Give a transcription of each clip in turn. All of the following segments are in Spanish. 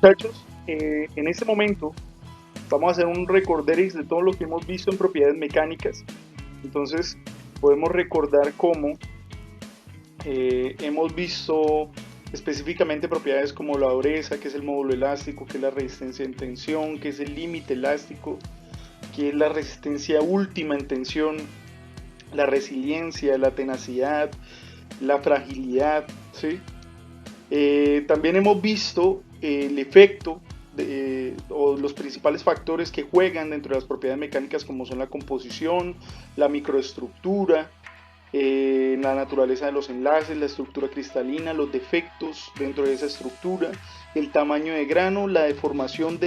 Muchachos, en este momento vamos a hacer un recorderis de todo lo que hemos visto en propiedades mecánicas. Entonces podemos recordar cómo hemos visto específicamente propiedades como la dureza, que es el módulo elástico, que es la resistencia en tensión, que es el límite elástico, que es la resistencia última en tensión, la resiliencia, la tenacidad, la fragilidad, ¿sí? También hemos visto el efecto o los principales factores que juegan dentro de las propiedades mecánicas, como son la composición, la microestructura, la naturaleza de los enlaces, la estructura cristalina, los defectos dentro de esa estructura, el tamaño de grano, la deformación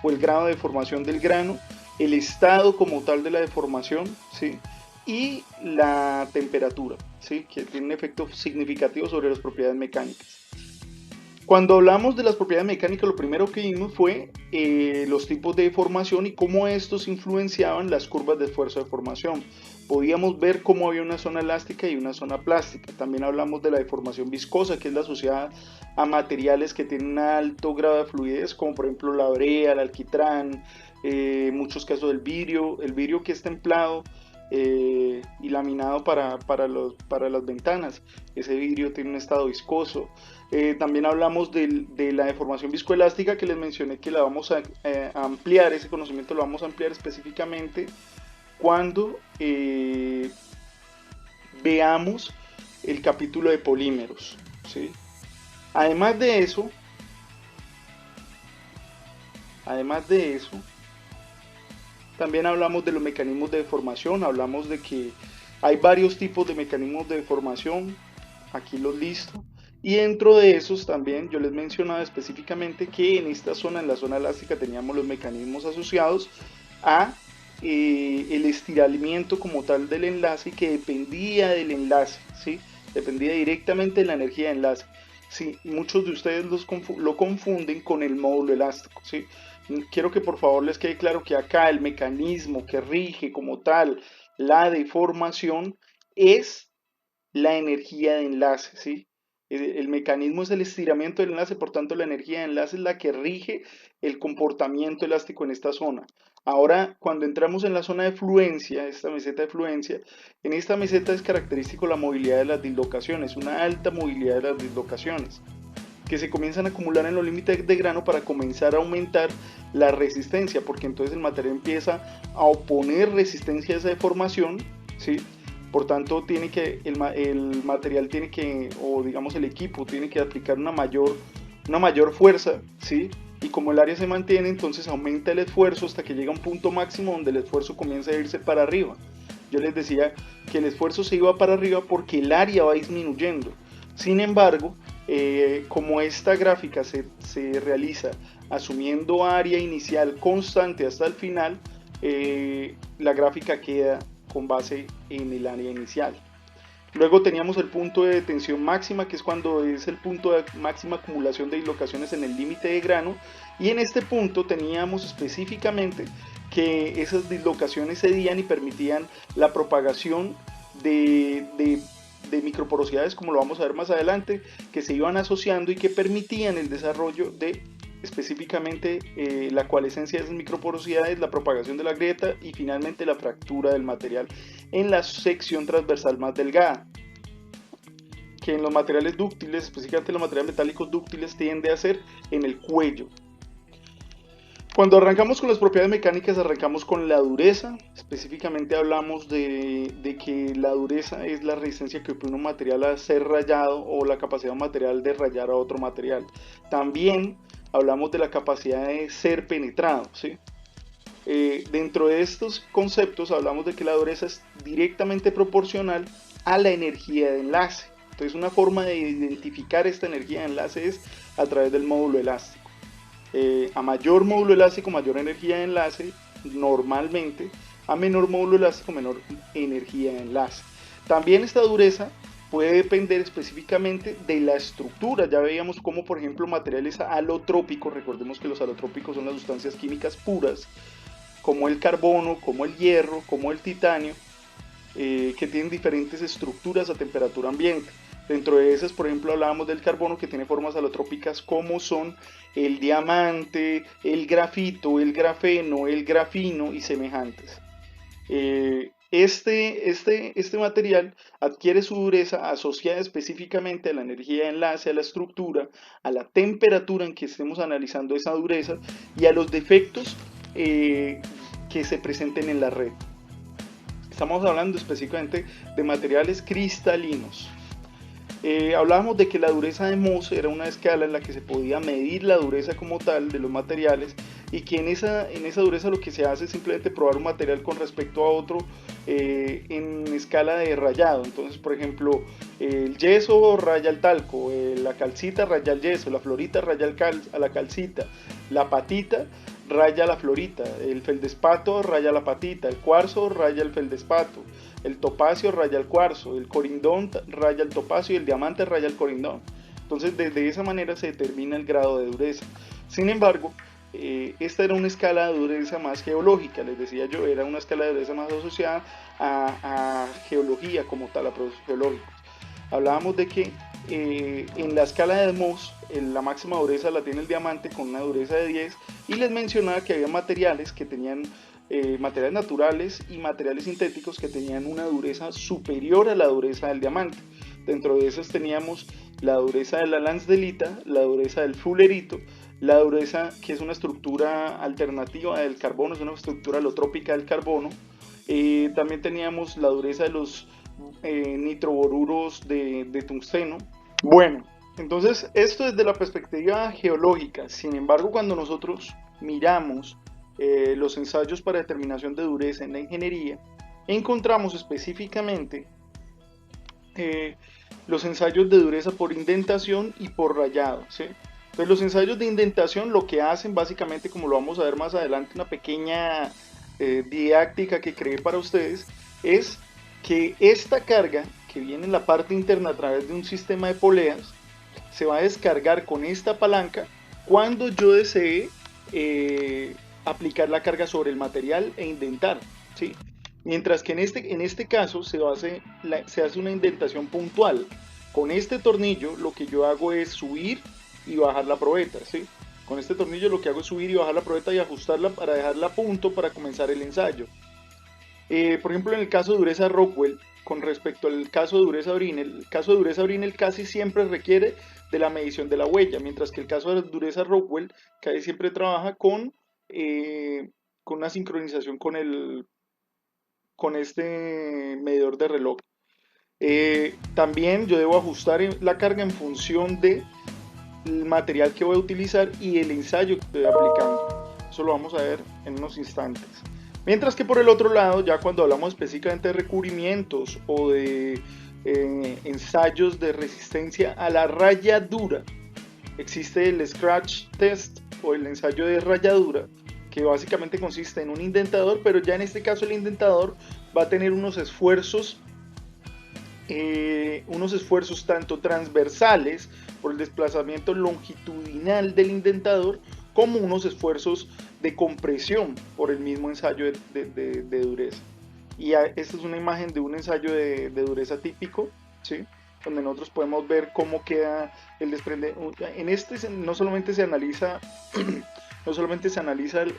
o el grado de deformación del grano, el estado como tal de la deformación, ¿sí? Y la temperatura, ¿sí? Que tiene un efecto significativo sobre las propiedades mecánicas. Cuando hablamos de las propiedades mecánicas, lo primero que vimos fue los tipos de deformación y cómo estos influenciaban las curvas de esfuerzo de deformación. Podíamos ver cómo había una zona elástica y una zona plástica. También hablamos de la deformación viscosa, que es la asociada a materiales que tienen un alto grado de fluidez, como por ejemplo la brea, el alquitrán, muchos casos del vidrio, el vidrio que es templado y laminado para las ventanas. Ese vidrio tiene un estado viscoso. También hablamos de la deformación viscoelástica, que les mencioné que la vamos a ampliar, ese conocimiento lo vamos a ampliar específicamente cuando veamos el capítulo de polímeros, ¿sí? Además de eso, además de eso, también hablamos de los mecanismos de deformación, hablamos de que hay varios tipos de mecanismos de deformación, aquí los listo, y dentro de esos también yo les mencionaba específicamente que en esta zona, en la zona elástica, teníamos los mecanismos asociados a el estiramiento como tal del enlace, que dependía del enlace, ¿sí? Dependía directamente de la energía de enlace. Sí, muchos de ustedes lo confunden con el módulo elástico, ¿sí? Quiero que por favor les quede claro que acá el mecanismo que rige como tal la deformación es la energía de enlace, ¿sí? El mecanismo es el estiramiento del enlace, por tanto la energía de enlace es la que rige el comportamiento elástico en esta zona. Ahora, cuando entramos en la zona de fluencia, esta meseta de fluencia, en esta meseta es característico la movilidad de las dislocaciones, una alta movilidad de las dislocaciones, que se comienzan a acumular en los límites de grano para comenzar a aumentar la resistencia, porque entonces el material empieza a oponer resistencia a esa deformación, ¿sí? Por tanto, el material tiene que, o digamos el equipo, tiene que aplicar una mayor fuerza, ¿sí? Y como el área se mantiene, entonces aumenta el esfuerzo hasta que llega a un punto máximo donde el esfuerzo comienza a irse para arriba. Yo les decía que el esfuerzo se iba para arriba porque el área va disminuyendo. Sin embargo, como esta gráfica se realiza asumiendo área inicial constante hasta el final, la gráfica queda con base en el área inicial. Luego teníamos el punto de tensión máxima, que es cuando es el punto de máxima acumulación de dislocaciones en el límite de grano, y en este punto teníamos específicamente que esas dislocaciones cedían y permitían la propagación de microporosidades, como lo vamos a ver más adelante, que se iban asociando y que permitían el desarrollo de específicamente la coalescencia de esas microporosidades, la propagación de la grieta y finalmente la fractura del material en la sección transversal más delgada, que en los materiales dúctiles, específicamente los materiales metálicos dúctiles, tiende a ser en el cuello. Cuando arrancamos con las propiedades mecánicas, arrancamos con la dureza. Específicamente hablamos de que la dureza es la resistencia que opone un material a ser rayado o la capacidad de un material de rayar a otro material. También hablamos de la capacidad de ser penetrado, ¿sí? Dentro de estos conceptos hablamos de que la dureza es directamente proporcional a la energía de enlace. Entonces una forma de identificar esta energía de enlace es a través del módulo elástico. A mayor módulo elástico, mayor energía de enlace, normalmente. A menor módulo elástico, menor energía de enlace. También esta dureza puede depender específicamente de la estructura. Ya veíamos cómo, por ejemplo, materiales alotrópicos, recordemos que los alotrópicos son las sustancias químicas puras, como el carbono, como el hierro, como el titanio, que tienen diferentes estructuras a temperatura ambiente. Dentro de esas, por ejemplo, hablábamos del carbono, que tiene formas alotrópicas como son el diamante, el grafito, el grafeno, el grafino y semejantes. Este material adquiere su dureza asociada específicamente a la energía de enlace, a la estructura, a la temperatura en que estemos analizando esa dureza y a los defectos que se presenten en la red. Estamos hablando específicamente de materiales cristalinos. Hablábamos de que la dureza de Mohs era una escala en la que se podía medir la dureza como tal de los materiales y que en esa dureza lo que se hace es simplemente probar un material con respecto a otro en escala de rayado. Entonces, por ejemplo, el yeso raya al talco, la calcita raya al yeso, la florita raya a la calcita, la patita raya la florita, el feldespato raya la patita, el cuarzo raya el feldespato, el topacio raya el cuarzo, el corindón raya el topacio y el diamante raya el corindón. Entonces, de esa manera se determina el grado de dureza. Sin embargo, esta era una escala de dureza más geológica, les decía yo, era una escala de dureza más asociada a geología como tal, a procesos geológicos. Hablábamos de que en la escala de Mohs la máxima dureza la tiene el diamante con una dureza de 10 y les mencionaba que había materiales que tenían materiales naturales y materiales sintéticos que tenían una dureza superior a la dureza del diamante. Dentro de esas teníamos la dureza de la lanzdelita, la dureza del fullerito, la dureza que es una estructura alternativa del carbono, es una estructura alotrópica del carbono. También teníamos la dureza de los nitroboruros de tungsteno. Bueno, entonces esto desde la perspectiva geológica. Sin embargo, cuando nosotros miramos los ensayos para determinación de dureza en la ingeniería, encontramos específicamente los ensayos de dureza por indentación y por rayado, ¿sí? Entonces los ensayos de indentación lo que hacen básicamente, como lo vamos a ver más adelante, una pequeña didáctica que creé para ustedes, es que esta carga que viene en la parte interna a través de un sistema de poleas se va a descargar con esta palanca cuando yo desee aplicar la carga sobre el material e indentar, ¿sí? Mientras que en este caso se hace una indentación puntual. Con este tornillo lo que yo hago es subir y bajar la probeta, ¿sí? Con este tornillo lo que hago es subir y bajar la probeta y ajustarla para dejarla a punto para comenzar el ensayo. Por ejemplo, en el caso de dureza Rockwell, con respecto al caso de dureza Brinell, el caso de dureza Brinell casi siempre requiere de la medición de la huella, mientras que el caso de dureza Rockwell casi siempre trabaja con una sincronización con este medidor de reloj. También yo debo ajustar la carga en función del material que voy a utilizar y el ensayo que estoy aplicando. Eso lo vamos a ver en unos instantes. Mientras que por el otro lado, ya cuando hablamos específicamente de recubrimientos o de ensayos de resistencia a la rayadura, existe el scratch test o el ensayo de rayadura, que básicamente consiste en un indentador, pero ya en este caso el indentador va a tener unos esfuerzos tanto transversales por el desplazamiento longitudinal del indentador, como unos esfuerzos de compresión por el mismo ensayo de dureza. Y esta es una imagen de un ensayo de dureza típico, ¿sí? Donde nosotros podemos ver cómo queda el desprendimiento. En este no solamente se analiza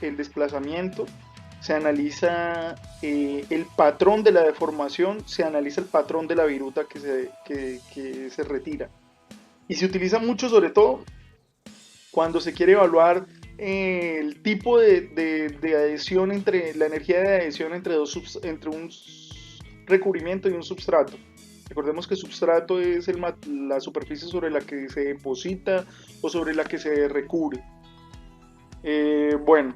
el desplazamiento, se analiza el patrón de la deformación, se analiza el patrón de la viruta que se retira. Y se utiliza mucho, sobre todo, cuando se quiere evaluar el tipo de adhesión entre la energía de adhesión entre un recubrimiento y un substrato. Recordemos que substrato es la superficie sobre la que se deposita o sobre la que se recubre. Bueno,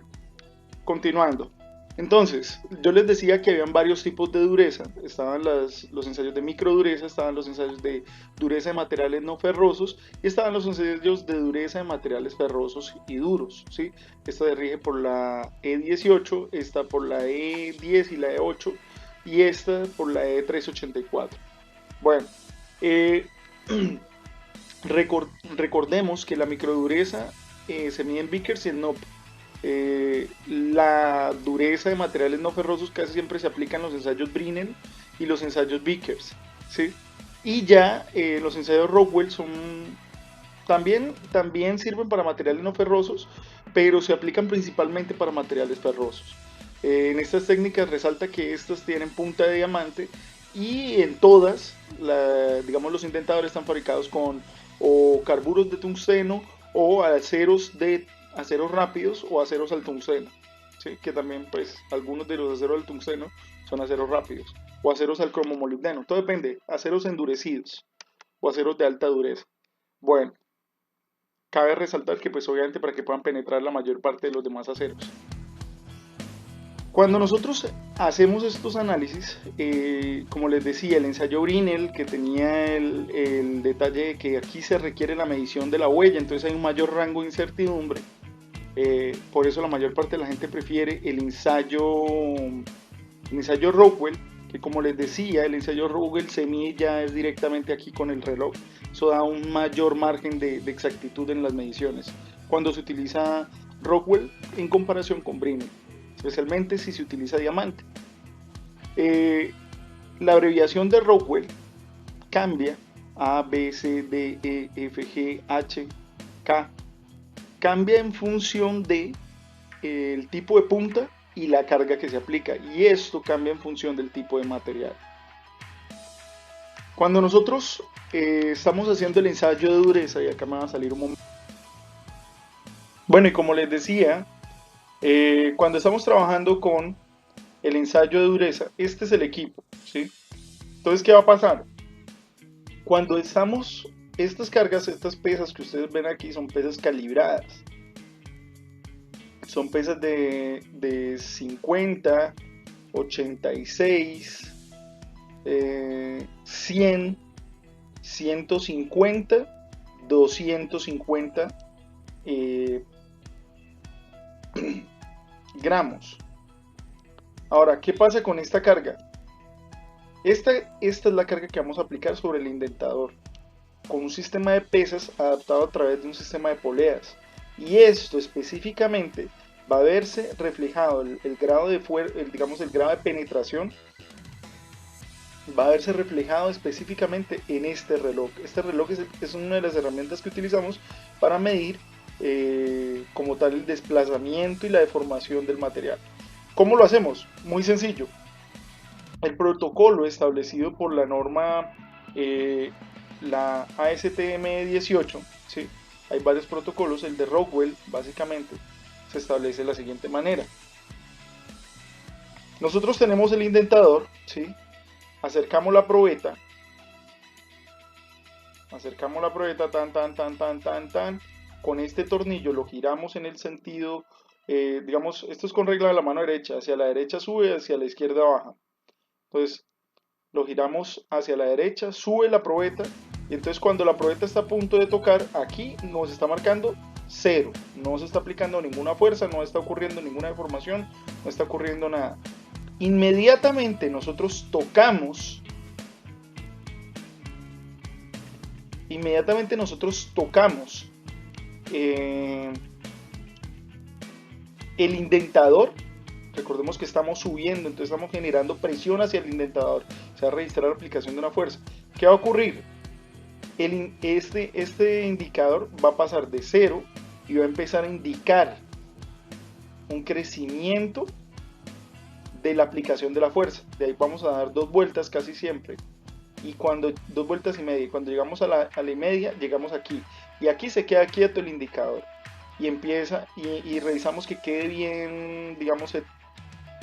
continuando. Entonces, yo les decía que habían varios tipos de dureza. Estaban los ensayos de microdureza, estaban los ensayos de dureza de materiales no ferrosos y estaban los ensayos de dureza de materiales ferrosos y duros, ¿sí? Esta se rige por la E18, esta por la E10 y la E8 y esta por la E384. Bueno, recordemos que la microdureza se mide en Vickers y en Knopp. La dureza de materiales no ferrosos casi siempre se aplica en los ensayos Brinell y los ensayos Vickers, ¿sí? Y ya los ensayos Rockwell también sirven para materiales no ferrosos, pero se aplican principalmente para materiales ferrosos. En estas técnicas resalta que estas tienen punta de diamante y en todas, digamos, los indentadores están fabricados con o carburos de tungsteno o aceros rápidos o aceros al tungsteno, ¿sí? Que también pues algunos de los aceros al tungsteno son aceros rápidos o aceros al cromomolibdeno, todo depende, aceros endurecidos o aceros de alta dureza. Bueno, cabe resaltar que pues obviamente para que puedan penetrar la mayor parte de los demás aceros. Cuando nosotros hacemos estos análisis, como les decía, el ensayo Brinell, que tenía el detalle de que aquí se requiere la medición de la huella, entonces hay un mayor rango de incertidumbre, por eso la mayor parte de la gente prefiere el ensayo Rockwell, que como les decía, el ensayo Rockwell se mide ya es directamente aquí con el reloj, eso da un mayor margen de exactitud en las mediciones, cuando se utiliza Rockwell en comparación con Brinell, especialmente si se utiliza diamante. La abreviación de Rockwell cambia A, B, C, D, E, F, G, H, K. Cambia en función de el tipo de punta y la carga que se aplica. Y esto cambia en función del tipo de material. Cuando nosotros estamos haciendo el ensayo de dureza, y acá me va a salir un momento. Bueno, y como les decía, cuando estamos trabajando con el ensayo de dureza, este es el equipo, ¿sí? Entonces, ¿qué va a pasar? Cuando estas cargas, estas pesas que ustedes ven aquí son pesas calibradas. Son pesas de 50, 86, 100, 150, 250 gramos. Ahora, ¿qué pasa con esta carga? Esta es la carga que vamos a aplicar sobre el indentador, con un sistema de pesas adaptado a través de un sistema de poleas. Y esto específicamente va a verse reflejado, el grado de digamos, el grado de penetración va a verse reflejado específicamente en este reloj. Este reloj es una de las herramientas que utilizamos para medir como tal el desplazamiento y la deformación del material. ¿Cómo lo hacemos? Muy sencillo. El protocolo establecido por la norma, la ASTM 18, ¿sí? Hay varios protocolos, el de Rockwell básicamente se establece de la siguiente manera. Nosotros tenemos el indentador, ¿sí? Acercamos la probeta, tan, con este tornillo lo giramos en el sentido, digamos, esto es con regla de la mano derecha, hacia la derecha sube, hacia la izquierda baja. Entonces, lo giramos hacia la derecha, sube la probeta, y entonces cuando la probeta está a punto de tocar, aquí nos está marcando 0, no se está aplicando ninguna fuerza, no está ocurriendo ninguna deformación, no está ocurriendo nada. Inmediatamente nosotros tocamos, el indentador. Recordemos que estamos subiendo, entonces estamos generando presión hacia el indentador, se va a registrar la aplicación de una fuerza. ¿Qué va a ocurrir? Este indicador va a pasar de 0 y va a empezar a indicar un crecimiento de la aplicación de la fuerza. De ahí vamos a dar 2 vueltas casi siempre, y cuando 2 vueltas y media, y cuando llegamos a la media, llegamos aquí, y aquí se queda quieto el indicador, y empieza, y revisamos que quede bien, digamos,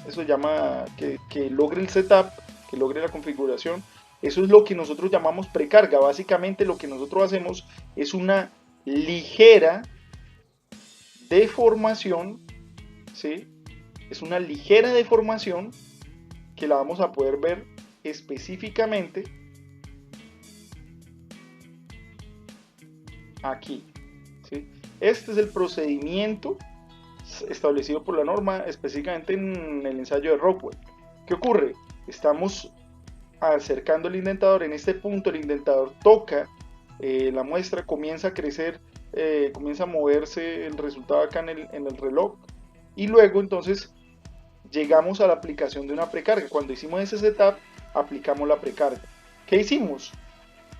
eso llama que logre el setup, que logre la configuración. Eso es lo que nosotros llamamos precarga. Básicamente lo que nosotros hacemos es una ligera deformación, ¿sí? Es una ligera deformación que la vamos a poder ver específicamente aquí, ¿sí? Este es el procedimiento establecido por la norma, específicamente en el ensayo de Rockwell. ¿Qué ocurre? Estamos acercando el indentador, en este punto el indentador toca la muestra, comienza a crecer, comienza a moverse el resultado acá en el reloj, y luego entonces llegamos a la aplicación de una precarga. Cuando hicimos ese setup, aplicamos la precarga. ¿Qué hicimos?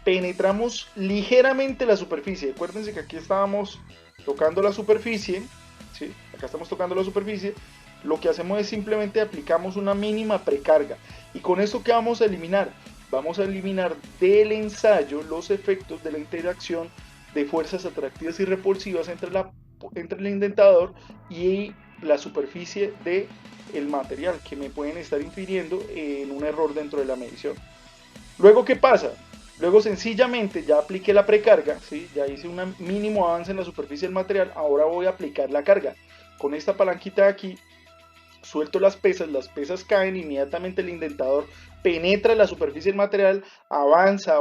Penetramos ligeramente la superficie. Acuérdense que aquí estábamos tocando la superficie, ¿sí? Acá estamos tocando la superficie. Lo que hacemos es simplemente aplicamos una mínima precarga. ¿Y con esto qué vamos a eliminar? Vamos a eliminar del ensayo los efectos de la interacción de fuerzas atractivas y repulsivas entre el indentador y la superficie del material, que me pueden estar infiriendo en un error dentro de la medición. Luego, ¿qué pasa? Luego sencillamente ya apliqué la precarga, ¿sí? Ya hice un mínimo avance en la superficie del material, ahora voy a aplicar la carga. Con esta palanquita de aquí, suelto las pesas caen, inmediatamente el indentador penetra la superficie del material, avanza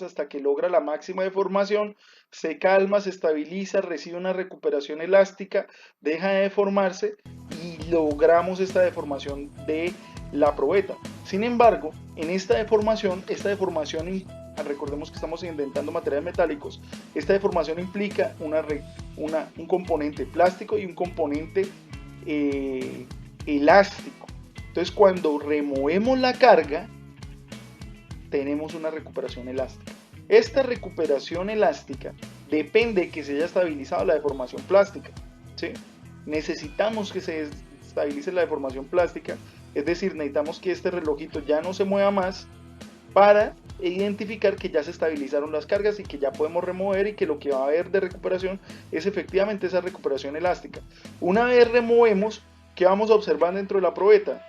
hasta que logra la máxima deformación, se calma, se estabiliza, recibe una recuperación elástica, deja de deformarse y logramos esta deformación de la probeta. Sin embargo, en esta deformación recordemos que estamos indentando materiales metálicos, esta deformación implica un componente plástico y un componente elástico. Entonces, cuando removemos la carga, tenemos una recuperación elástica. Esta recuperación elástica depende de que se haya estabilizado la deformación plástica, ¿sí? Necesitamos que se estabilice la deformación plástica, es decir, necesitamos que este relojito ya no se mueva más para identificar que ya se estabilizaron las cargas y que ya podemos remover, y que lo que va a haber de recuperación es efectivamente esa recuperación elástica. Una vez removemos, ¿qué vamos a observar dentro de la probeta?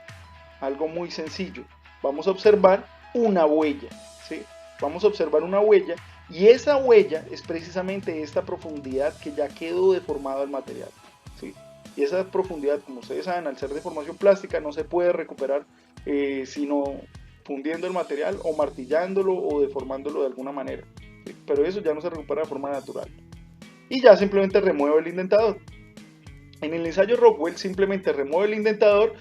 Algo muy sencillo. Vamos a observar una huella, ¿sí? Vamos a observar una huella, y esa huella es precisamente esta profundidad que ya quedó deformado el material, ¿sí? Y esa profundidad, como ustedes saben, al ser deformación plástica no se puede recuperar sino fundiendo el material o martillándolo o deformándolo de alguna manera, ¿sí? Pero eso ya no se recupera de forma natural. Y ya simplemente remuevo el indentador. En el ensayo Rockwell simplemente remuevo el indentador,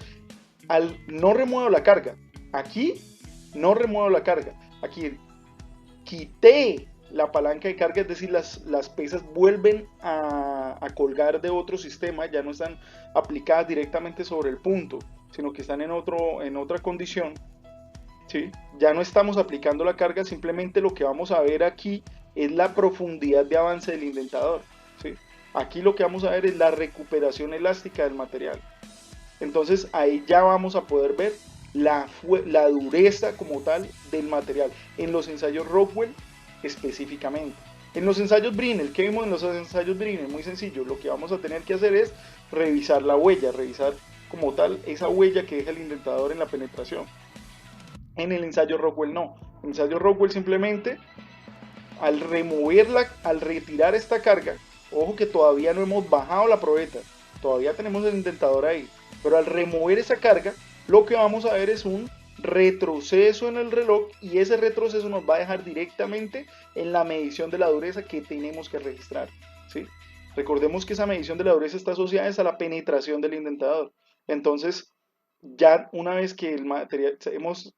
no remuevo la carga. Aquí no remuevo la carga. Aquí quité la palanca de carga, es decir, las pesas vuelven a colgar de otro sistema, ya no están aplicadas directamente sobre el punto, sino que están en otra condición, ¿sí? Ya no estamos aplicando la carga, simplemente lo que vamos a ver aquí es la profundidad de avance del indentador, ¿sí? Aquí lo que vamos a ver es la recuperación elástica del material. Entonces ahí ya vamos a poder ver la dureza como tal del material en los ensayos Rockwell específicamente. En los ensayos Brinell, ¿qué vimos en los ensayos Brinell? Muy sencillo, lo que vamos a tener que hacer es revisar la huella, revisar como tal esa huella que deja el indentador en la penetración. En el ensayo Rockwell no, en el ensayo Rockwell simplemente al retirar esta carga, ojo que todavía no hemos bajado la probeta, todavía tenemos el indentador ahí, pero al remover esa carga, lo que vamos a ver es un retroceso en el reloj, y ese retroceso nos va a dejar directamente en la medición de la dureza que tenemos que registrar, ¿sí? Recordemos que esa medición de la dureza está asociada a la penetración del indentador. Entonces, ya una vez que el material hemos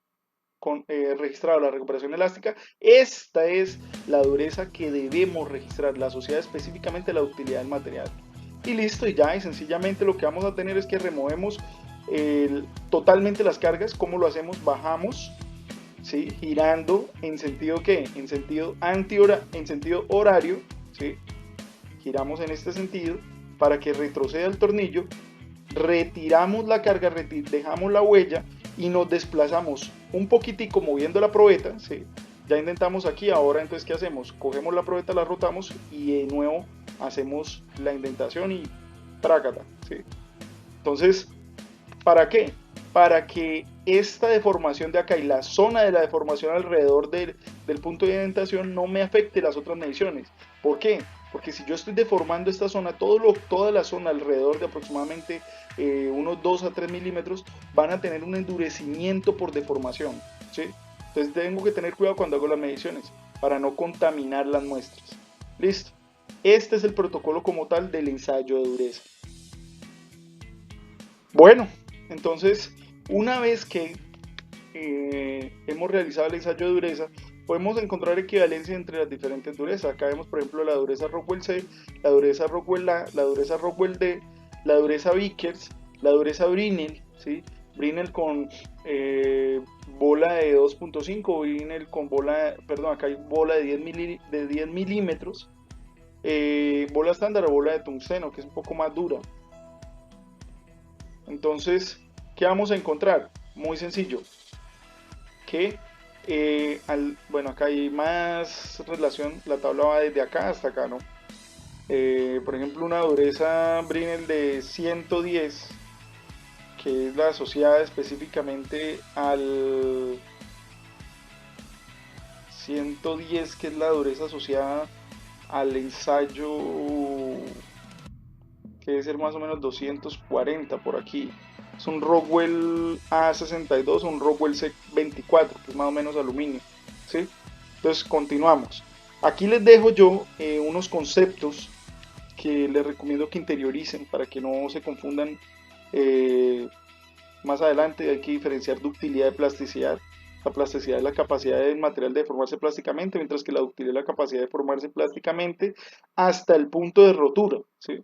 registrado la recuperación elástica, esta es la dureza que debemos registrar, la asociada específicamente a la utilidad del material. Y listo, y ya, y sencillamente lo que vamos a tener es que removemos totalmente las cargas. ¿Cómo lo hacemos? Bajamos, ¿sí? Girando en sentido ¿qué? En sentido en sentido horario, ¿sí? Giramos en este sentido para que retroceda el tornillo, retiramos la carga, dejamos la huella y nos desplazamos un poquitico moviendo la probeta, ¿sí? Ya intentamos aquí, ahora entonces ¿qué hacemos? Cogemos la probeta, la rotamos y de nuevo hacemos la indentación y trácata, ¿sí? Entonces, ¿para qué? Para que esta deformación de acá y la zona de la deformación alrededor del punto de indentación no me afecte las otras mediciones. ¿Por qué? Porque si yo estoy deformando esta zona, toda la zona alrededor de aproximadamente unos 2 a 3 milímetros van a tener un endurecimiento por deformación, ¿sí? Entonces tengo que tener cuidado cuando hago las mediciones para no contaminar las muestras. Listo. Este es el protocolo como tal del ensayo de dureza. Bueno, entonces una vez que hemos realizado el ensayo de dureza, podemos encontrar equivalencia entre las diferentes durezas. Acá vemos por ejemplo la dureza Rockwell C, la dureza Rockwell A, la dureza Rockwell D, la dureza Vickers, la dureza Brinell, ¿sí? Brinell con bola de 2.5, viene con bola, perdón, acá hay bola de 10 milímetros, bola estándar o bola de tungsteno, que es un poco más dura. Entonces, ¿qué vamos a encontrar? Muy sencillo, que bueno, acá hay más relación, la tabla va desde acá hasta acá, ¿no? Por ejemplo, una dureza Brinell de 110, que es la asociada específicamente al 110, que es la dureza asociada al ensayo, que debe ser más o menos 240 por aquí. Es un Rockwell A62 o un Rockwell C24, que es más o menos aluminio, ¿sí? Entonces continuamos. Aquí les dejo yo unos conceptos que les recomiendo que interioricen para que no se confundan. eh, Más adelante hay que diferenciar ductilidad de plasticidad. La plasticidad es la capacidad del material de deformarse plásticamente, mientras que la ductilidad es la capacidad de formarse plásticamente hasta el punto de rotura, ¿sí?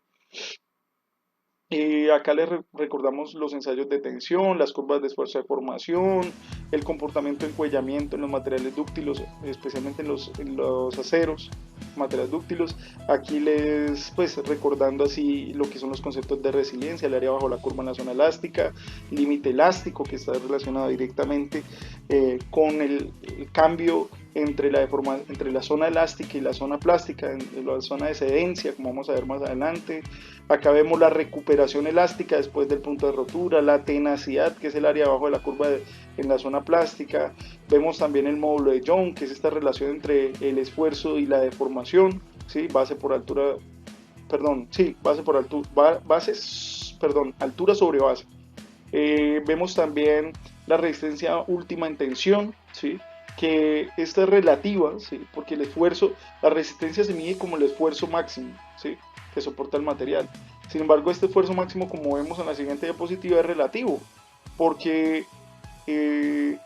Acá les recordamos los ensayos de tensión, las curvas de esfuerzo de formación, el comportamiento de encuellamiento en los materiales dúctilos, especialmente en los aceros, materiales dúctilos. Aquí les, pues, recordando así lo que son los conceptos de resiliencia, el área bajo la curva en la zona elástica, límite elástico, que está relacionado directamente con el cambio entre entre la zona elástica y la zona plástica, en la zona de cedencia, como vamos a ver más adelante. Acá vemos la recuperación elástica después del punto de rotura, la tenacidad, que es el área abajo de la curva en la zona plástica. Vemos también el módulo de Young, que es esta relación entre el esfuerzo y la deformación, ¿sí? Base por altura, perdón, sí, base por altura, perdón, altura sobre base. Vemos también la resistencia última en tensión, ¿sí? Que esta es relativa, ¿sí? Porque el esfuerzo, la resistencia se mide como el esfuerzo máximo, ¿sí? Que soporta el material. Sin embargo, este esfuerzo máximo, como vemos en la siguiente diapositiva, es relativo, porque eh,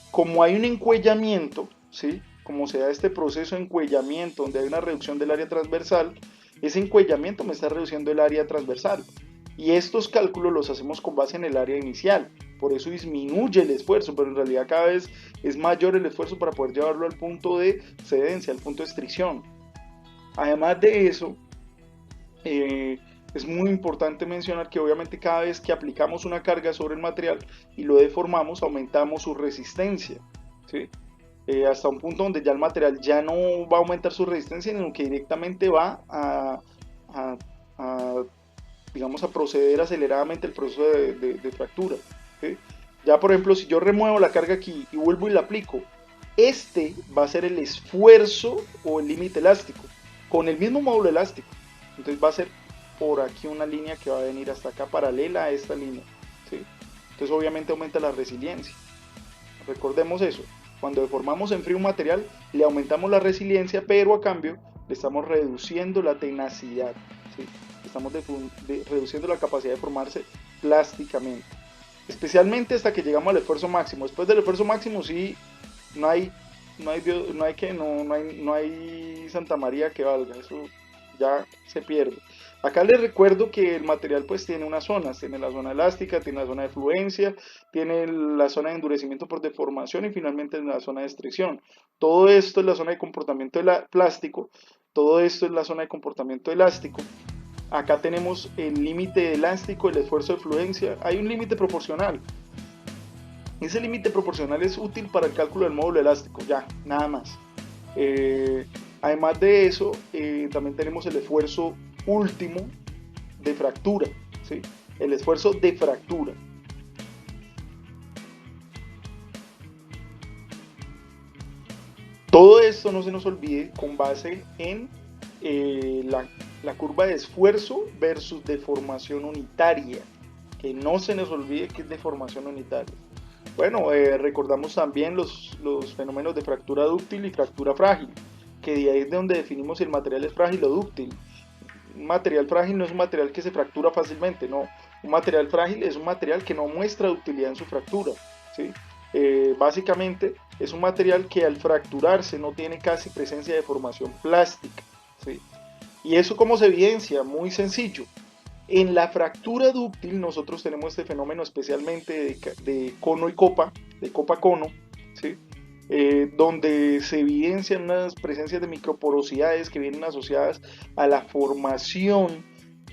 como hay un encuellamiento, ¿sí? Como se da este proceso de encuellamiento, donde hay una reducción del área transversal, ese encuellamiento me está reduciendo el área transversal. Y estos cálculos los hacemos con base en el área inicial. Por eso disminuye el esfuerzo, pero en realidad cada vez es mayor el esfuerzo para poder llevarlo al punto de cedencia, al punto de estricción. Además de eso, eh, es muy importante mencionar que obviamente cada vez que aplicamos una carga sobre el material y lo deformamos, aumentamos su resistencia, ¿sí? Hasta un punto donde ya el material ya no va a aumentar su resistencia, sino que directamente va a, a digamos, a proceder aceleradamente el proceso de fractura, ¿sí? Ya, por ejemplo, si yo remuevo la carga aquí y vuelvo y la aplico, este va a ser el esfuerzo o el límite elástico, con el mismo módulo elástico. Entonces va a ser por aquí una línea que va a venir hasta acá paralela a esta línea, ¿sí? Entonces obviamente aumenta la resiliencia. Recordemos eso. Cuando deformamos en frío un material, le aumentamos la resiliencia, pero a cambio le estamos reduciendo la tenacidad, ¿sí? Estamos reduciendo la capacidad de formarse plásticamente. Especialmente hasta que llegamos al esfuerzo máximo. Después del esfuerzo máximo sí, no hay, no hay Santa María que valga. Eso ya se pierde. Acá les recuerdo que el material pues tiene unas zonas, tiene la zona elástica, tiene la zona de fluencia, tiene la zona de endurecimiento por deformación y finalmente la zona de estricción. Todo esto es la zona de comportamiento plástico, todo esto es la zona de comportamiento elástico. Acá tenemos el límite elástico, el esfuerzo de fluencia, hay un límite proporcional. Ese límite proporcional es útil para el cálculo del módulo elástico, ya, nada más. Además de eso, también tenemos el esfuerzo último de fractura, ¿sí? El esfuerzo de fractura. Todo esto no se nos olvide con base en la curva de esfuerzo versus deformación unitaria. Que no se nos olvide que es deformación unitaria. Bueno, recordamos también los fenómenos de fractura dúctil y fractura frágil, que de ahí es de donde definimos si el material es frágil o dúctil. Un material frágil no es un material que se fractura fácilmente, no. Un material frágil es un material que no muestra ductilidad en su fractura, ¿sí? Básicamente es un material que al fracturarse no tiene casi presencia de formación plástica, ¿sí? ¿Y eso cómo se evidencia? Muy sencillo. En la fractura dúctil nosotros tenemos este fenómeno especialmente de cono y copa, de copa-cono, ¿sí? Donde se evidencian unas presencias de microporosidades que vienen asociadas a la formación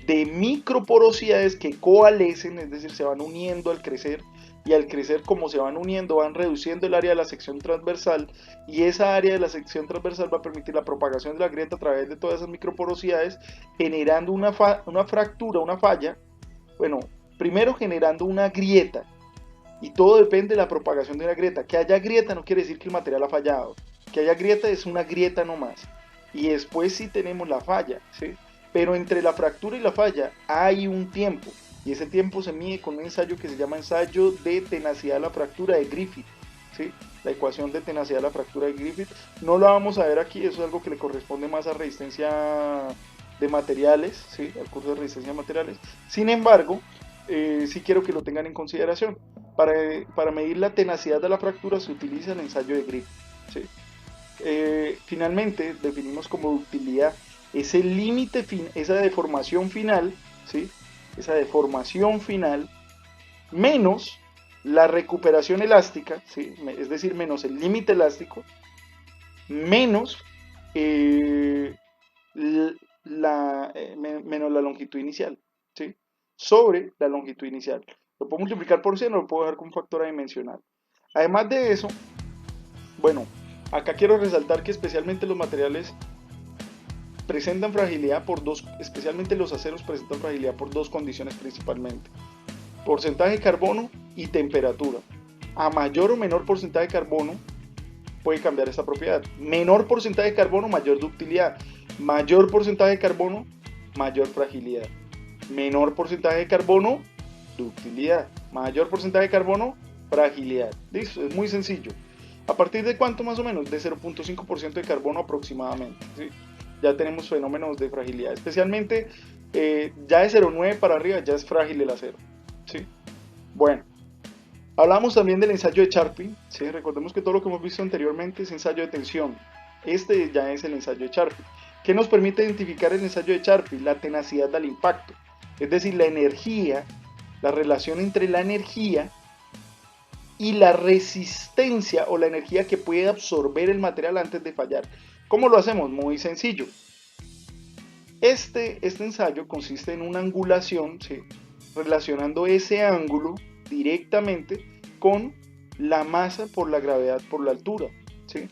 de microporosidades que coalescen, es decir, se van uniendo al crecer, y al crecer, como se van uniendo, van reduciendo el área de la sección transversal, y esa área de la sección transversal va a permitir la propagación de la grieta a través de todas esas microporosidades, generando una fractura, una falla. Bueno, primero generando una grieta, y todo depende de la propagación de una grieta. Que haya grieta no quiere decir que el material ha fallado, que haya grieta es una grieta nomás, y después sí tenemos la falla, ¿sí? Pero entre la fractura y la falla hay un tiempo, y ese tiempo se mide con un ensayo que se llama ensayo de tenacidad de la fractura de Griffith, ¿sí? La ecuación de tenacidad de la fractura de Griffith. No la vamos a ver aquí, eso es algo que le corresponde más a resistencia de materiales, ¿sí? Al curso de resistencia de materiales. Sin embargo, sí quiero que lo tengan en consideración. Para medir la tenacidad de la fractura se utiliza el ensayo de Griffith, ¿sí? Finalmente definimos como ductilidad ese límite, esa deformación final, ¿sí? Esa deformación final menos la recuperación elástica, ¿sí? Es decir, menos el límite elástico, menos, menos la longitud inicial, ¿sí? Sobre la longitud inicial. Lo puedo multiplicar por 100 o lo puedo dejar con un factor adimensional. Además de eso, bueno, acá quiero resaltar que especialmente los materiales presentan fragilidad por dos, especialmente los aceros presentan fragilidad por dos condiciones principalmente: porcentaje de carbono y temperatura. A mayor o menor porcentaje de carbono puede cambiar esta propiedad. Menor porcentaje de carbono, mayor ductilidad. Mayor porcentaje de carbono, mayor fragilidad. Menor porcentaje de carbono, ductilidad. Mayor porcentaje de carbono, fragilidad. Listo, es muy sencillo. ¿A partir de cuánto más o menos? De 0.5% de carbono aproximadamente, ¿sí? Ya tenemos fenómenos de fragilidad. Especialmente ya de 0.9 para arriba ya es frágil el acero, ¿sí? Bueno, hablamos también del ensayo de Charpy, ¿sí? Recordemos que todo lo que hemos visto anteriormente es ensayo de tensión. Este ya es el ensayo de Charpy. ¿Qué nos permite identificar el ensayo de Charpy? La tenacidad al impacto. Es decir, la energía, la relación entre la energía y la resistencia o la energía que puede absorber el material antes de fallar. ¿Cómo lo hacemos? Muy sencillo. Este ensayo consiste en una angulación, ¿sí? Relacionando ese ángulo directamente con la masa por la gravedad por la altura, ¿sí?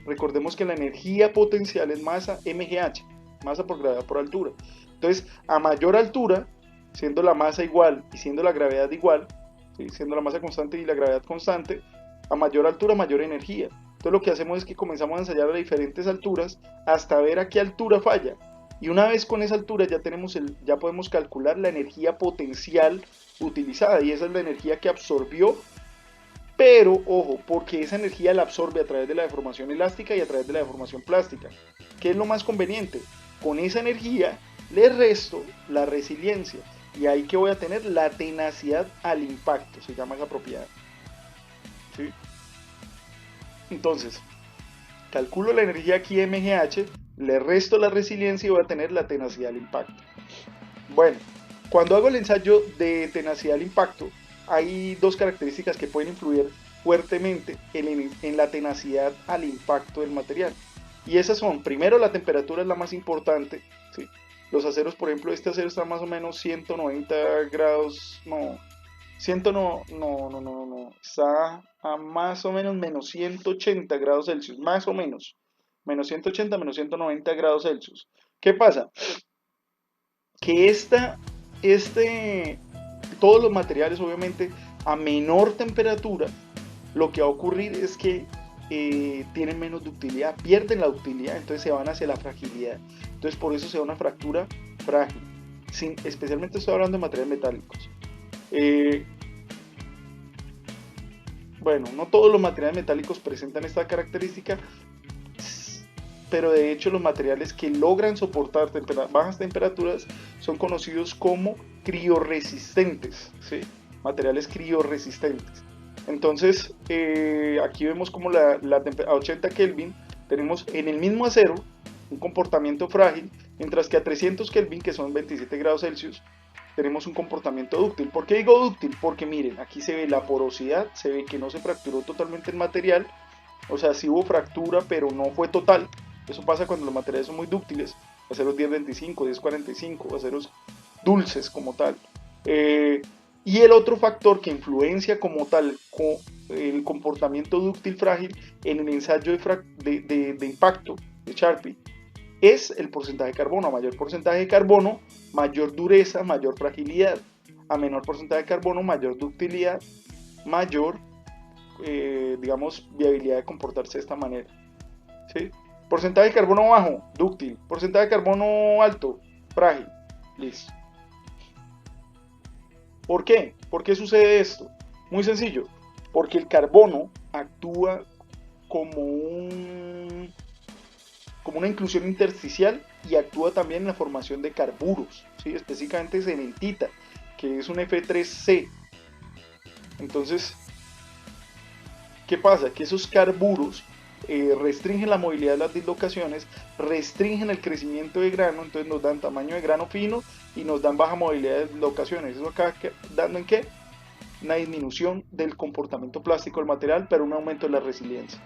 Recordemos que la energía potencial es masa mgh, masa por gravedad por altura. Entonces, a mayor altura, siendo la masa igual y siendo la gravedad igual, ¿sí? Siendo la masa constante y la gravedad constante, a mayor altura, mayor energía. Entonces lo que hacemos es que comenzamos a ensayar a diferentes alturas hasta ver a qué altura falla. Y una vez con esa altura ya podemos calcular la energía potencial utilizada, y esa es la energía que absorbió. Pero ojo, porque esa energía la absorbe a través de la deformación elástica y a través de la deformación plástica. ¿Qué es lo más conveniente? Con esa energía le resto la resiliencia, y ahí que voy a tener la tenacidad al impacto, se llama esa propiedad, ¿sí? Entonces, calculo la energía aquí mgh, le resto la resiliencia y voy a tener la tenacidad al impacto. Bueno, cuando hago el ensayo de tenacidad al impacto, hay dos características que pueden influir fuertemente en la tenacidad al impacto del material. Y esas son, primero, la temperatura es la más importante, ¿sí? Los aceros, por ejemplo, este acero está más o menos 190 grados, no, está a más o menos menos 180 grados Celsius, más o menos, menos 180, menos 190 grados Celsius. ¿Qué pasa? Que todos los materiales, obviamente, a menor temperatura, lo que va a ocurrir es que tienen menos ductilidad, pierden la ductilidad, entonces se van hacia la fragilidad. Entonces por eso se da una fractura frágil. Especialmente estoy hablando de materiales metálicos. Bueno, no todos los materiales metálicos presentan esta característica, pero de hecho los materiales que logran soportar bajas temperaturas son conocidos como crioresistentes, ¿sí? Materiales crioresistentes. Entonces, aquí vemos como a 80 Kelvin tenemos en el mismo acero un comportamiento frágil, mientras que a 300 Kelvin, que son 27 grados Celsius, tenemos un comportamiento dúctil. ¿Por qué digo dúctil? Porque miren, aquí se ve la porosidad, se ve que no se fracturó totalmente el material, o sea, sí hubo fractura, pero no fue total. Eso pasa cuando los materiales son muy dúctiles, aceros 1025, 1045, aceros dulces como tal. Eh, y el otro factor que influencia como tal el comportamiento dúctil frágil en el ensayo de impacto de Charpy es el porcentaje de carbono. A mayor porcentaje de carbono, mayor dureza, mayor fragilidad. A menor porcentaje de carbono, mayor ductilidad, mayor, digamos, viabilidad de comportarse de esta manera. ¿Sí? Porcentaje de carbono bajo, dúctil. Porcentaje de carbono alto, frágil. Listo. ¿Por qué? ¿Por qué sucede esto? Muy sencillo. Porque el carbono actúa como como una inclusión intersticial y actúa también en la formación de carburos, ¿sí? Específicamente cementita, que es un F3C. Entonces, ¿qué pasa? Que esos carburos restringen la movilidad de las dislocaciones, restringen el crecimiento de grano, entonces nos dan tamaño de grano fino y nos dan baja movilidad de dislocaciones. ¿Eso acaba dando en qué? Una disminución del comportamiento plástico del material, pero un aumento de la resiliencia.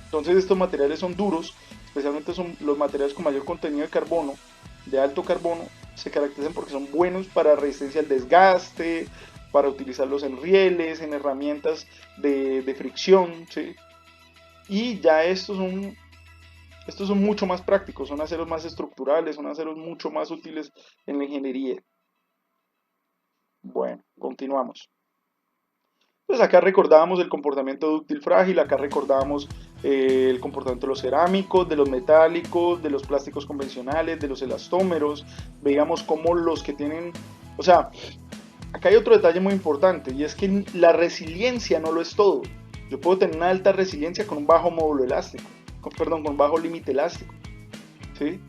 Entonces estos materiales son duros, especialmente son los materiales con mayor contenido de carbono, de alto carbono, se caracterizan porque son buenos para resistencia al desgaste, para utilizarlos en rieles, en herramientas de fricción, ¿sí? Y ya estos son mucho más prácticos, son aceros más estructurales, son aceros mucho más útiles en la ingeniería. Bueno, continuamos. Pues acá recordábamos el comportamiento dúctil frágil, acá recordábamos el comportamiento de los cerámicos, de los metálicos, de los plásticos convencionales, de los elastómeros. Veíamos cómo los que tienen, o sea, acá hay otro detalle muy importante y es que la resiliencia no lo es todo. Yo puedo tener una alta resiliencia con un bajo módulo elástico, perdón, con un bajo límite elástico, ¿sí?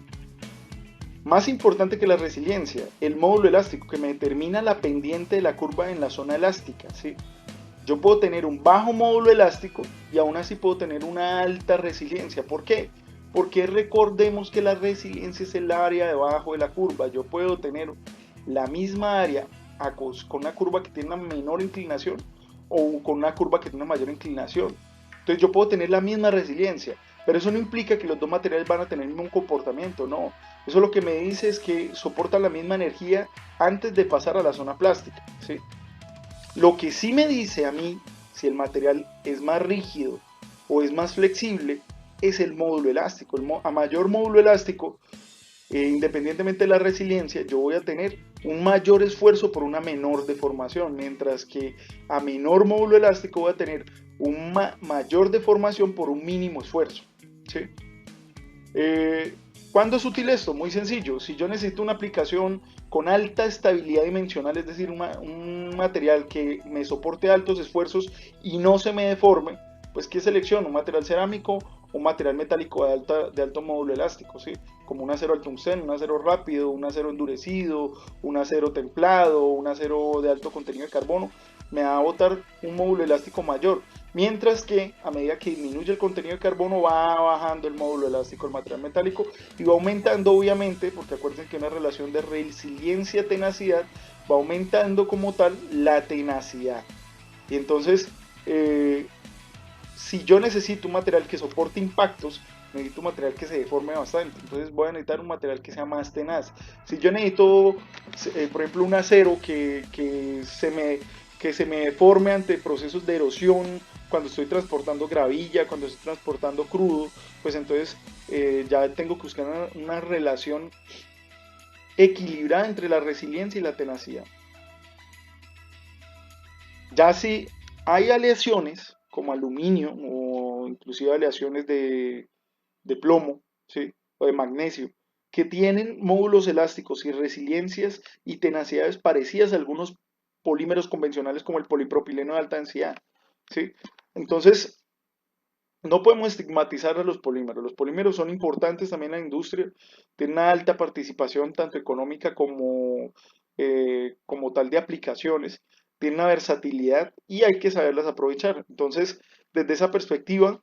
Más importante que la resiliencia, el módulo elástico que me determina la pendiente de la curva en la zona elástica, ¿sí? Yo puedo tener un bajo módulo elástico y aún así puedo tener una alta resiliencia. ¿Por qué? Porque recordemos que la resiliencia es el área debajo de la curva. Yo puedo tener la misma área con una curva que tiene una menor inclinación o con una curva que tiene una mayor inclinación. Entonces yo puedo tener la misma resiliencia, pero eso no implica que los dos materiales van a tener el mismo comportamiento, no. Eso lo que me dice es que soportan la misma energía antes de pasar a la zona plástica, ¿sí? Lo que sí me dice a mí si el material es más rígido o es más flexible es el módulo elástico. A mayor módulo elástico, independientemente de la resiliencia, yo voy a tener un mayor esfuerzo por una menor deformación, mientras que a menor módulo elástico voy a tener una mayor deformación por un mínimo esfuerzo. ¿Sí? ¿Cuándo es útil esto? Muy sencillo. Si yo necesito una aplicación con alta estabilidad dimensional, es decir, un material que me soporte altos esfuerzos y no se me deforme, pues ¿qué selecciono? ¿Un material cerámico o un material metálico de alto módulo elástico? ¿Sí? Como un acero al tungsteno, un acero rápido, un acero endurecido, un acero templado, un acero de alto contenido de carbono, me va a botar un módulo elástico mayor. Mientras que a medida que disminuye el contenido de carbono va bajando el módulo elástico del material metálico y va aumentando obviamente, porque acuérdense que una relación de resiliencia-tenacidad va aumentando como tal la tenacidad. Y entonces, si yo necesito un material que soporte impactos, necesito un material que se deforme bastante. Entonces voy a necesitar un material que sea más tenaz. Si yo necesito, por ejemplo, un acero que se me deforme ante procesos de erosión, cuando estoy transportando gravilla, cuando estoy transportando crudo, pues entonces ya tengo que buscar una relación equilibrada entre la resiliencia y la tenacidad. Ya si hay aleaciones como aluminio o inclusive aleaciones de plomo, ¿sí? O de magnesio, que tienen módulos elásticos y resiliencias y tenacidades parecidas a algunos polímeros convencionales como el polipropileno de alta densidad, ¿sí? Entonces, no podemos estigmatizar a los polímeros. Los polímeros son importantes también en la industria, tienen una alta participación tanto económica como tal de aplicaciones, tienen una versatilidad y hay que saberlas aprovechar. Entonces, desde esa perspectiva,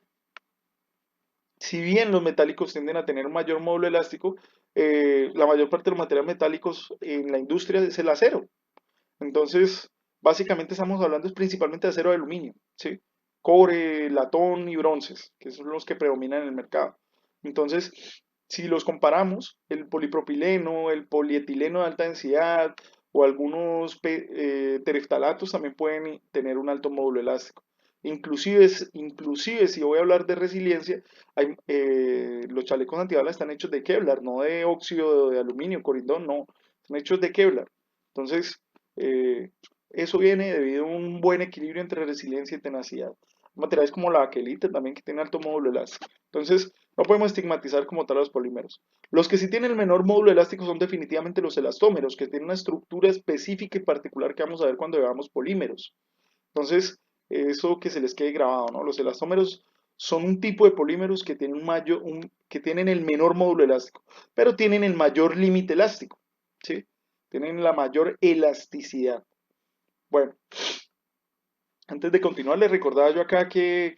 si bien los metálicos tienden a tener un mayor módulo elástico, la mayor parte de los materiales metálicos en la industria es el acero. Entonces, básicamente estamos hablando es principalmente de acero y aluminio, ¿sí? Cobre, latón y bronces, que son los que predominan en el mercado. Entonces, si los comparamos, el polipropileno, el polietileno de alta densidad o algunos tereftalatos también pueden tener un alto módulo elástico. Inclusive si voy a hablar de resiliencia, los chalecos antibalas están hechos de Kevlar, no de óxido de aluminio, corindón, no, están hechos de Kevlar. Entonces, eh, eso viene debido a un buen equilibrio entre resiliencia y tenacidad. Materiales como la baquelita también que tiene alto módulo elástico. Entonces, no podemos estigmatizar como tal a los polímeros. Los que sí tienen el menor módulo elástico son definitivamente los elastómeros, que tienen una estructura específica y particular que vamos a ver cuando veamos polímeros. Entonces, eso que se les quede grabado, ¿no? Los elastómeros son un tipo de polímeros que tienen, que tienen el menor módulo elástico, pero tienen el mayor límite elástico, ¿sí? Tienen la mayor elasticidad. Bueno, antes de continuar, les recordaba yo acá que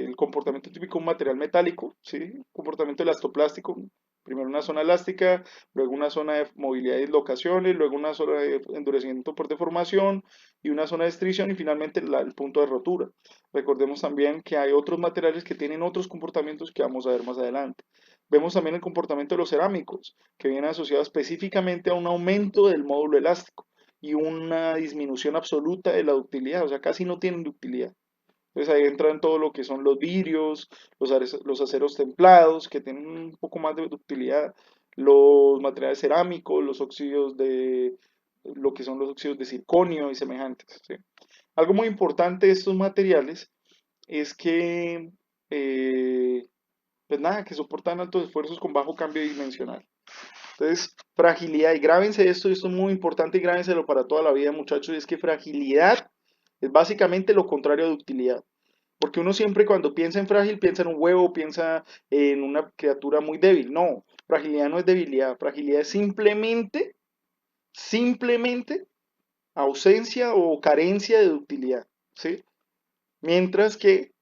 el comportamiento típico de un material metálico, ¿sí? Comportamiento elastoplástico, primero una zona elástica, luego una zona de movilidad y dislocaciones, luego una zona de endurecimiento por deformación y una zona de estrición y finalmente el punto de rotura. Recordemos también que hay otros materiales que tienen otros comportamientos que vamos a ver más adelante. Vemos también el comportamiento de los cerámicos, que viene asociado específicamente a un aumento del módulo elástico y una disminución absoluta de la ductilidad, o sea, casi no tienen ductilidad. Entonces ahí entran todo lo que son los vidrios, los aceros templados, que tienen un poco más de ductilidad, los materiales cerámicos, los óxidos de, lo que son los óxidos de circonio y semejantes, ¿sí? Algo muy importante de estos materiales es que, eh, pues nada, que soportan altos esfuerzos con bajo cambio dimensional. Entonces, fragilidad, y grábense esto, y esto es muy importante y grábenselo para toda la vida, muchachos, es que fragilidad es básicamente lo contrario a ductilidad. Porque uno siempre cuando piensa en frágil piensa en un huevo, piensa en una criatura muy débil. No, fragilidad no es debilidad, fragilidad es simplemente ausencia o carencia de ductilidad, ¿sí? Mientras que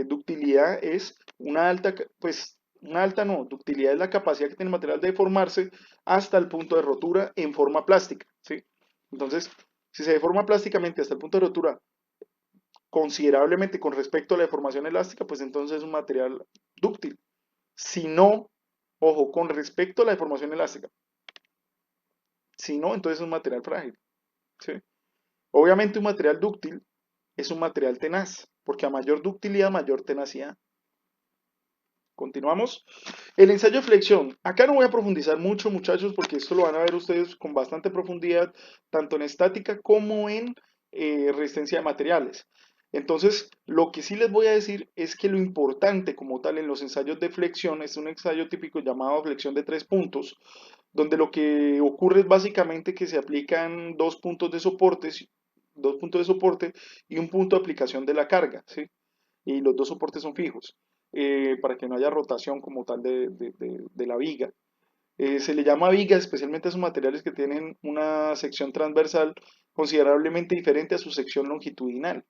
ductilidad es una alta, pues una alta no, ductilidad es la capacidad que tiene el material de deformarse hasta el punto de rotura en forma plástica, ¿sí? Entonces, si se deforma plásticamente hasta el punto de rotura considerablemente con respecto a la deformación elástica, pues entonces es un material dúctil. Si no, ojo, con respecto a la deformación elástica, si no, entonces es un material frágil, ¿sí? Obviamente un material dúctil es un material tenaz, porque a mayor ductilidad, mayor tenacidad. Continuamos. El ensayo de flexión. Acá no voy a profundizar mucho, muchachos, porque esto lo van a ver ustedes con bastante profundidad, tanto en estática como en resistencia de materiales. Entonces, lo que sí les voy a decir es que lo importante como tal en los ensayos de flexión es un ensayo típico llamado flexión de 3 puntos, donde lo que ocurre es básicamente que se aplican 2 puntos de soporte y un punto de aplicación de la carga, ¿sí? Y los dos soportes son fijos, para que no haya rotación como tal de la viga. Se le llama viga especialmente a esos materiales que tienen una sección transversal considerablemente diferente a su sección longitudinal.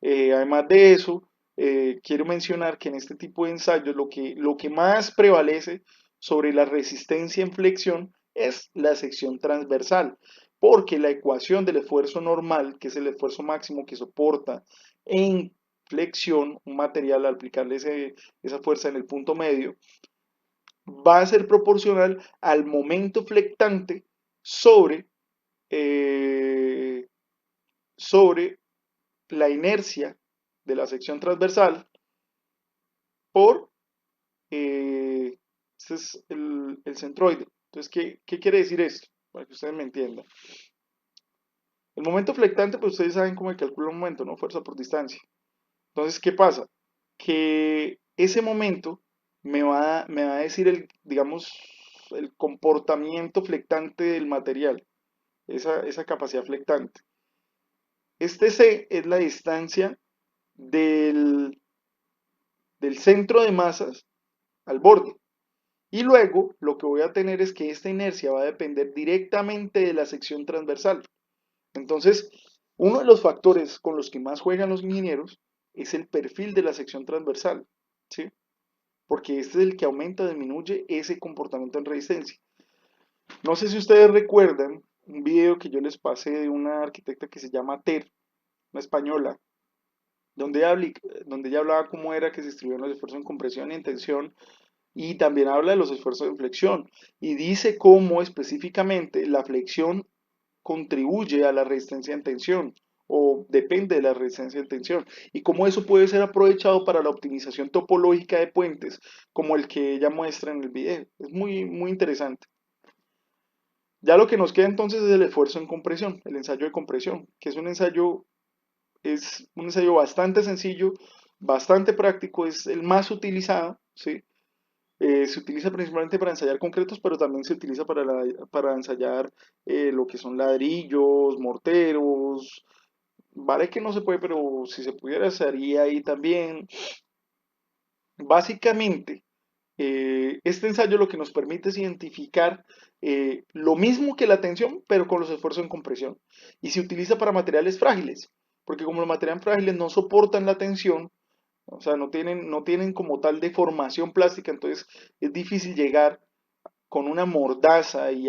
Además de eso, quiero mencionar que en este tipo de ensayos lo que más prevalece sobre la resistencia en flexión es la sección transversal, porque la ecuación del esfuerzo normal, que es el esfuerzo máximo que soporta en flexión un material al aplicarle esa fuerza en el punto medio, va a ser proporcional al momento flectante sobre, eh, sobre la inercia de la sección transversal por este es el centroide. Entonces, ¿qué quiere decir esto? Para que ustedes me entiendan. El momento flectante, pues ustedes saben cómo se calcula un momento, ¿no? Fuerza por distancia. Entonces, ¿qué pasa? Que ese momento me va a decir digamos, el comportamiento flectante del material, esa capacidad flectante. Este C es la distancia del, del centro de masas al borde. Y luego lo que voy a tener es que esta inercia va a depender directamente de la sección transversal. Entonces, uno de los factores con los que más juegan los ingenieros es el perfil de la sección transversal, ¿sí? porque este es el que aumenta o disminuye ese comportamiento en resistencia. No sé si ustedes recuerdan un video que yo les pasé de una arquitecta que se llama Ter, una española, donde ella hablaba cómo era que se distribuían los esfuerzos en compresión y en tensión, y también habla de los esfuerzos en flexión, y dice cómo específicamente la flexión contribuye a la resistencia en tensión o depende de la resistencia en tensión y cómo eso puede ser aprovechado para la optimización topológica de puentes como el que ella muestra en el video. Es muy, muy interesante. Ya lo que nos queda entonces es el esfuerzo en compresión, el ensayo de compresión, que es un ensayo bastante sencillo, bastante práctico, es el más utilizado, ¿sí? Se utiliza principalmente para ensayar concretos, pero también se utiliza para ensayar lo que son ladrillos, morteros. Vale que no se puede, pero si se pudiera, se haría ahí también. Básicamente, este ensayo lo que nos permite es identificar lo mismo que la tensión, pero con los esfuerzos en compresión. Y se utiliza para materiales frágiles, porque como los materiales frágiles no soportan la tensión, o sea, no tienen como tal deformación plástica, entonces es difícil llegar con una mordaza y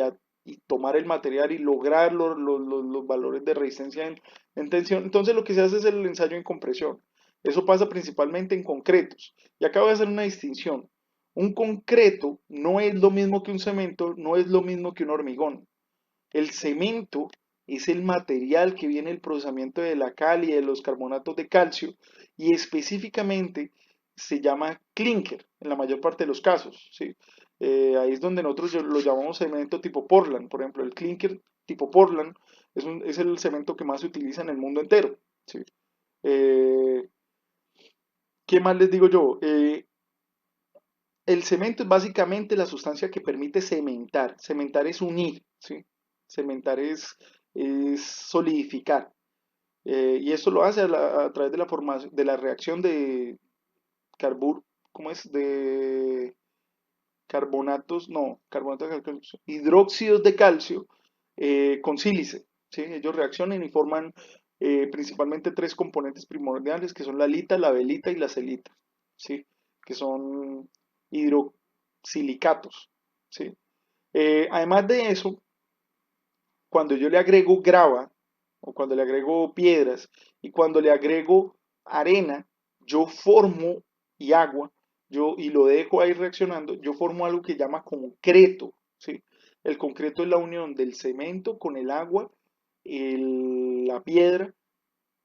tomar el material y lograr los valores de resistencia en tensión. Entonces lo que se hace es el ensayo en compresión. Eso pasa principalmente en concretos. Y acabo de hacer una distinción. Un concreto no es lo mismo que un cemento, no es lo mismo que un hormigón. El cemento es el material que viene del procesamiento de la cal y de los carbonatos de calcio y específicamente se llama clinker en la mayor parte de los casos, ¿sí? Ahí es donde nosotros lo llamamos cemento tipo Portland. Por ejemplo, el clinker tipo Portland es el cemento que más se utiliza en el mundo entero, ¿sí? Eh, ¿Qué más les digo yo? El cemento es básicamente la sustancia que permite cementar. Cementar es unir, ¿sí? Cementar es solidificar. Y eso lo hace a través de la formación, de la reacción de carbur, ¿cómo es? De carbonatos, no, carbonatos de calcio, hidróxidos de calcio con sílice, ¿sí? Ellos reaccionan y forman principalmente tres componentes primordiales que son la alita, la velita y la celita, ¿sí? Que son hidroxilicatos, ¿sí? Además de eso, cuando yo le agrego grava o cuando le agrego piedras y cuando le agrego arena, yo formo y agua, y lo dejo ahí reaccionando, yo formo algo que llama concreto, ¿sí? El concreto es la unión del cemento con el agua, la piedra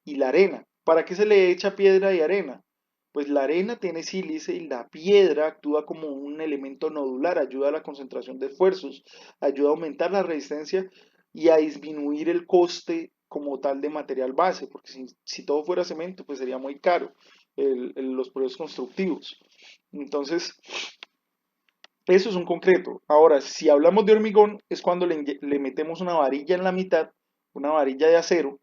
y la arena. ¿Para qué se le echa piedra y arena? Pues la arena tiene sílice y la piedra actúa como un elemento nodular, ayuda a la concentración de esfuerzos, ayuda a aumentar la resistencia y a disminuir el coste como tal de material base, porque si todo fuera cemento, pues sería muy caro los procesos constructivos. Entonces, eso es un concreto. Ahora, si hablamos de hormigón, es cuando le metemos una varilla en la mitad, una varilla de acero,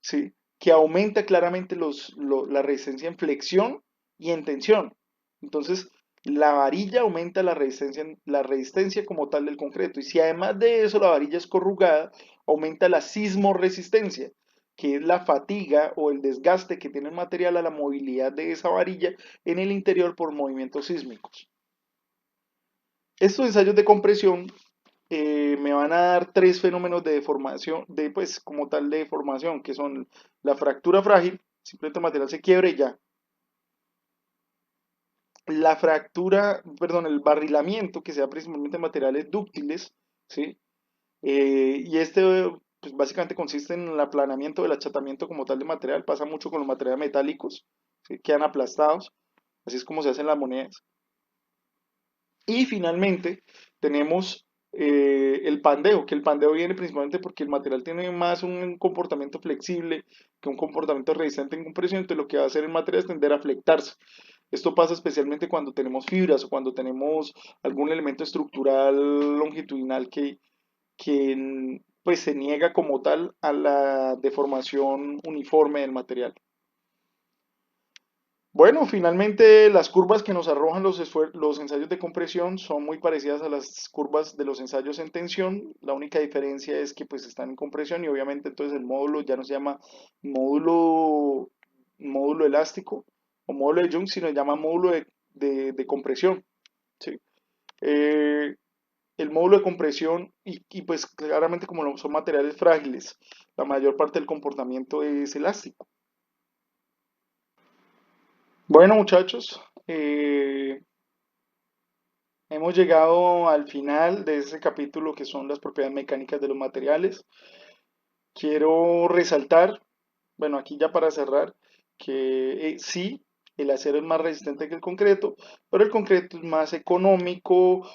¿sí? Que aumenta claramente la resistencia en flexión y en tensión. Entonces, la varilla aumenta la resistencia como tal del concreto. Y si además de eso la varilla es corrugada, aumenta la sismoresistencia, que es la fatiga o el desgaste que tiene el material a la movilidad de esa varilla en el interior por movimientos sísmicos. Estos ensayos de compresión me van a dar tres fenómenos de deformación, pues como tal de deformación, que son la fractura frágil, simplemente el material se quiebra y ya. La fractura, perdón, el barrilamiento, que sea principalmente en materiales dúctiles, ¿sí? Y este, pues básicamente consiste en el aplanamiento, el achatamiento como tal de material, pasa mucho con los materiales metálicos, ¿sí? Quedan aplastados, así es como se hacen las monedas. Y finalmente tenemos el pandeo, que el pandeo viene principalmente porque el material tiene más un comportamiento flexible que un comportamiento resistente en compresión, entonces lo que va a hacer el material es tender a flectarse. Esto pasa especialmente cuando tenemos fibras o cuando tenemos algún elemento estructural longitudinal que pues se niega como tal a la deformación uniforme del material. Bueno, finalmente las curvas que nos arrojan los ensayos de compresión son muy parecidas a las curvas de los ensayos en tensión. La única diferencia es que pues están en compresión y obviamente entonces el módulo ya no se llama módulo, módulo elástico o módulo de Young, sino se llama módulo de compresión, ¿sí? Eh, el módulo de compresión y pues claramente como son materiales frágiles, la mayor parte del comportamiento es elástico. Bueno muchachos, hemos llegado al final de ese capítulo que son las propiedades mecánicas de los materiales. Quiero resaltar, bueno, aquí ya para cerrar, que sí, el acero es más resistente que el concreto, pero el concreto es más económico,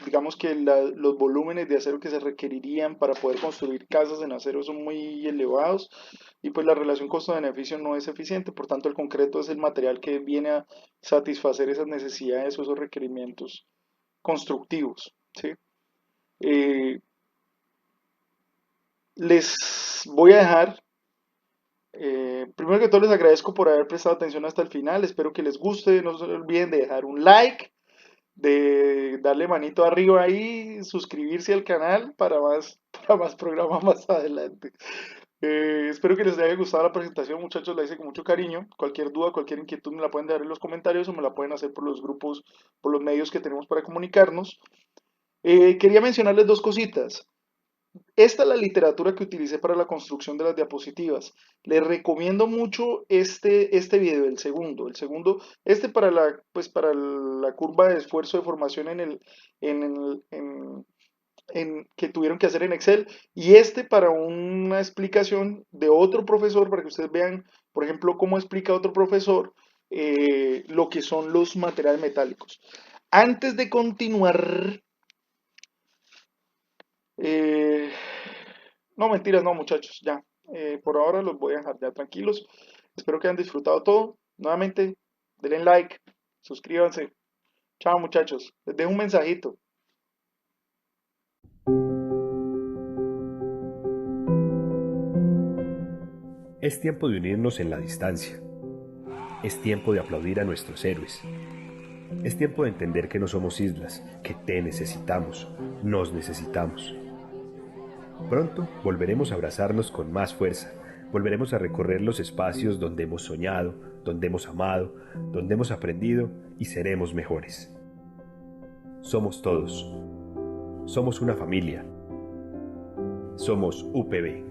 digamos que los volúmenes de acero que se requerirían para poder construir casas en acero son muy elevados y pues la relación costo-beneficio no es eficiente, por tanto el concreto es el material que viene a satisfacer esas necesidades o esos requerimientos constructivos, ¿sí? Eh, les voy a dejar. Primero que todo les agradezco por haber prestado atención hasta el final, espero que les guste, no se olviden de dejar un like, de darle manito arriba ahí, suscribirse al canal para más programas más adelante. Espero que les haya gustado la presentación, muchachos, la hice con mucho cariño. Cualquier duda, cualquier inquietud me la pueden dejar en los comentarios o me la pueden hacer por los grupos, por los medios que tenemos para comunicarnos. Quería mencionarles dos cositas. Esta es la literatura que utilicé para la construcción de las diapositivas. Les recomiendo mucho este video, el segundo. El segundo, este pues para la curva de esfuerzo de formación en el- que tuvieron que hacer en Excel. Y este para una explicación de otro profesor, para que ustedes vean, por ejemplo, cómo explica otro profesor lo que son los materiales metálicos. Antes de continuar, Eh, no, mentiras, no, muchachos, ya. Por ahora los voy a dejar ya tranquilos. Espero que hayan disfrutado todo. Nuevamente, denle like, suscríbanse. Chao, muchachos. Les dejo un mensajito. Es tiempo de unirnos en la distancia. Es tiempo de aplaudir a nuestros héroes. Es tiempo de entender que no somos islas, que te necesitamos, nos necesitamos. Pronto volveremos a abrazarnos con más fuerza. Volveremos a recorrer los espacios donde hemos soñado, donde hemos amado, donde hemos aprendido y seremos mejores. Somos todos. Somos una familia. Somos UPB.